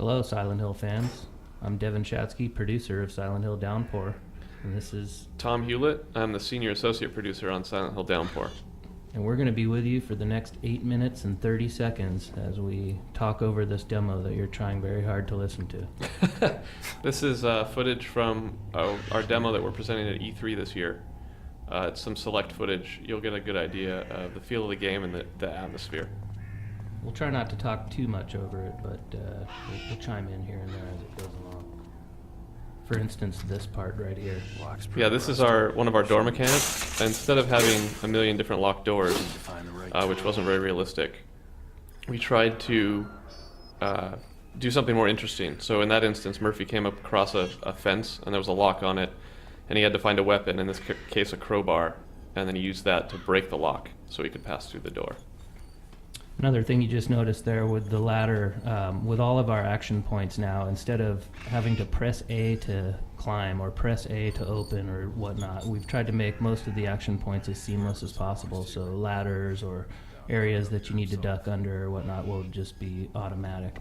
Hello, Silent Hill fans. I'm Devin Shatsky, producer of Silent Hill Downpour, and this is Tom Hewlett. I'm the senior associate producer on Silent Hill Downpour. and we're going to be with you for the next 8 minutes and 30 seconds as we talk over this demo that you're trying very hard to listen to. This is footage from our demo that we're presenting at E3 this year. It's some select footage. You'll get a good idea of the feel of the game and the atmosphere. We'll try not to talk too much over it, but we'll chime in here and there as it goes along. For instance, this part right here. Yeah, this is one of our door mechanics. Instead of having a million different locked doors, which wasn't very realistic, we tried to do something more interesting. So in that instance, Murphy came up across a fence and there was a lock on it, and he had to find a weapon, in this case a crowbar, and then he used that to break the lock so he could pass through the door. Another thing you just noticed there with the ladder, with all of our action points now, instead of having to press A to climb or press A to open or whatnot, we've tried to make most of the action points as seamless as possible. So ladders or areas that you need to duck under or whatnot will just be automatic.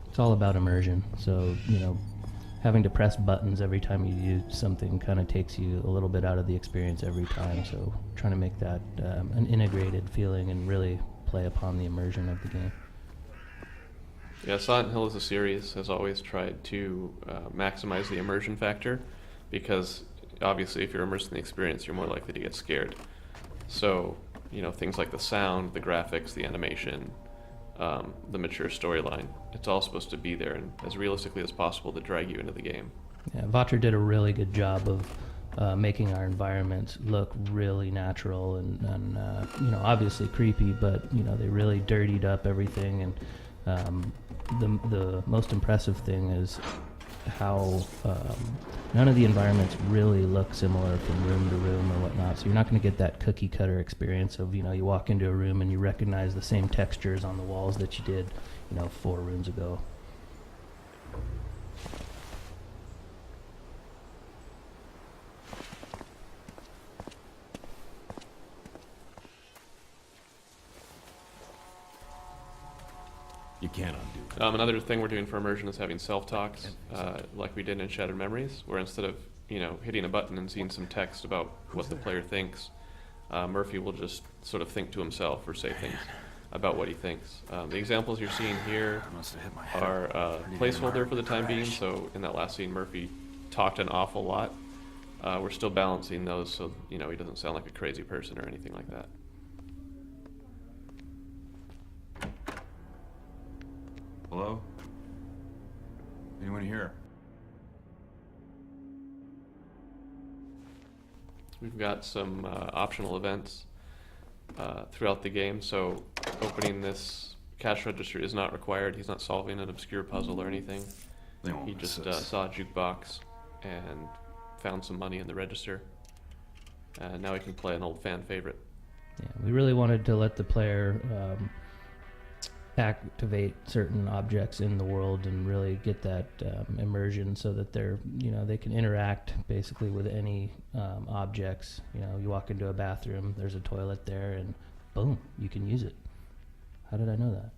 It's all about immersion. So, having to press buttons every time you do something kind of takes you a little bit out of the experience every time. So trying to make that an integrated feeling and really play upon the immersion of the game. Yeah, Silent Hill as a series has always tried to maximize the immersion factor, because obviously if you're immersed in the experience, you're more likely to get scared. So, things like the sound, the graphics, the animation, the mature storyline, it's all supposed to be there and as realistically as possible to drag you into the game. Yeah, Vatra did a really good job of making our environments look really natural and obviously creepy, but they really dirtied up everything. And the most impressive thing is how none of the environments really look similar from room to room or whatnot. So you're not going to get that cookie cutter experience of you walk into a room and you recognize the same textures on the walls that you did 4 rooms ago. You can't undo it. Another thing we're doing for immersion is having self-talks, like we did in Shattered Memories, where instead of hitting a button and seeing some text about what the player thinks, Murphy will just sort of think to himself or say things about what he thinks. The examples you're seeing here are a placeholder for the time being. So in that last scene, Murphy talked an awful lot. We're still balancing those so he doesn't sound like a crazy person or anything like that. Hello? Anyone here? We've got some optional events throughout the game, so opening this cash register is not required. He's not solving an obscure puzzle or anything. He just saw a jukebox and found some money in the register. And now he can play an old fan favorite. Yeah, we really wanted to let the player activate certain objects in the world and really get that immersion so that they can interact basically with any objects. You walk into a bathroom, there's a toilet there, and boom, you can use it. How did I know that?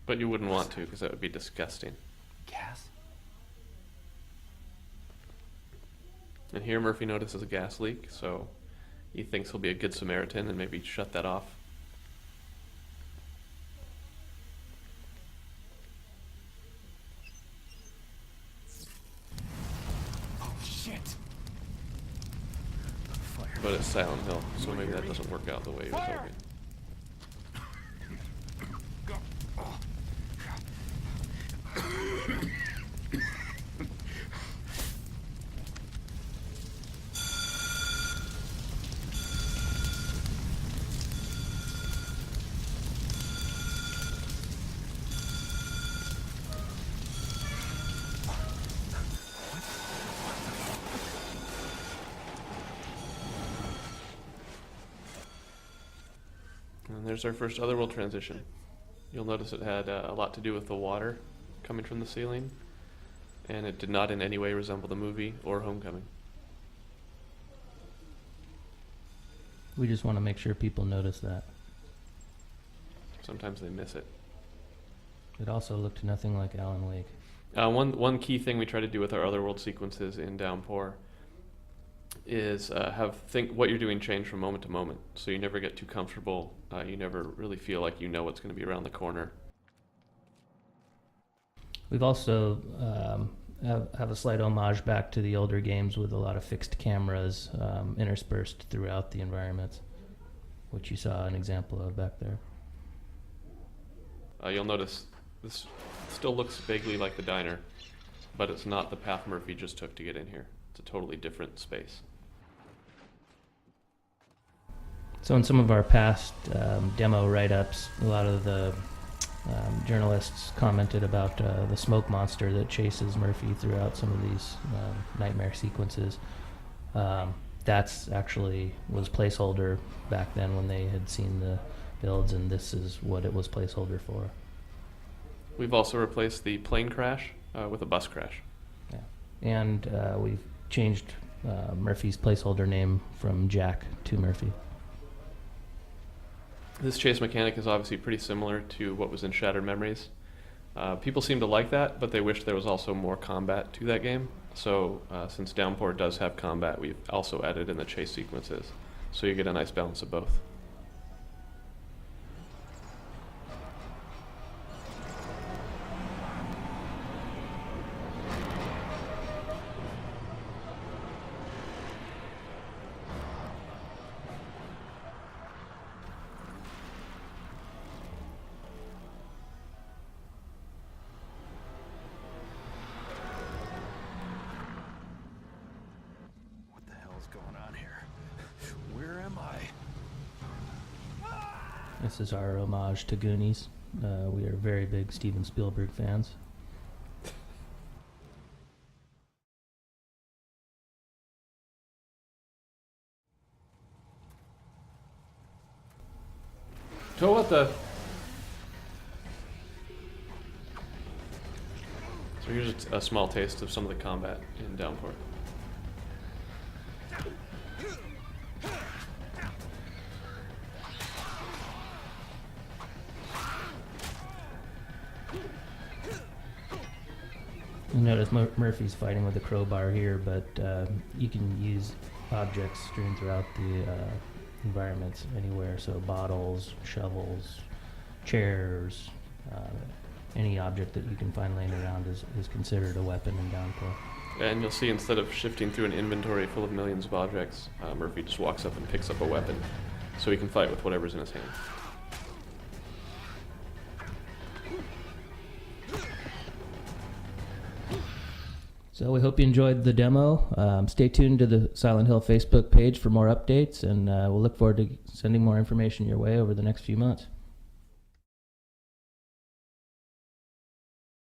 But you wouldn't want to, because that would be disgusting. Gas? And here Murphy notices a gas leak, so he thinks he'll be a good Samaritan and maybe shut that off. But it's Silent Hill, so maybe that doesn't work out the way he was hoping. And there's our first Otherworld transition. You'll notice it had a lot to do with the water coming from the ceiling, and it did not in any way resemble the movie or Homecoming. We just want to make sure people notice that. Sometimes they miss it. It also looked nothing like Alan Wake. One key thing we try to do with our otherworld sequences in Downpour is think what you're doing change from moment to moment, so you never get too comfortable. You never really feel like you know what's going to be around the corner. We've also have a slight homage back to the older games with a lot of fixed cameras interspersed throughout the environments, which you saw an example of back there. You'll notice this still looks vaguely like the diner, but it's not the path Murphy just took to get in here. It's a totally different space. So in some of our past demo write-ups, a lot of the journalists commented about the smoke monster that chases Murphy throughout some of these nightmare sequences. That's actually was placeholder back then when they had seen the builds, and this is what it was placeholder for. We've also replaced the plane crash with a bus crash. Yeah. And we've changed Murphy's placeholder name from Jack to Murphy. This chase mechanic is obviously pretty similar to what was in Shattered Memories. People seem to like that, but they wish there was also more combat to that game. So since Downpour does have combat, we've also added in the chase sequences. So you get a nice balance of both. Going on here? Where am I? This is our homage to Goonies. We are very big Steven Spielberg fans. So what the? So here's a small taste of some of the combat in Downpour. You notice Murphy's fighting with a crowbar here, but you can use objects strewn throughout the environments anywhere. So bottles, shovels, chairs, any object that you can find laying around is considered a weapon in Downpour. And you'll see instead of shifting through an inventory full of millions of objects, Murphy just walks up and picks up a weapon, so he can fight with whatever's in his hand. So we hope you enjoyed the demo. Stay tuned to the Silent Hill Facebook page for more updates, and we'll look forward to sending more information your way over the next few months.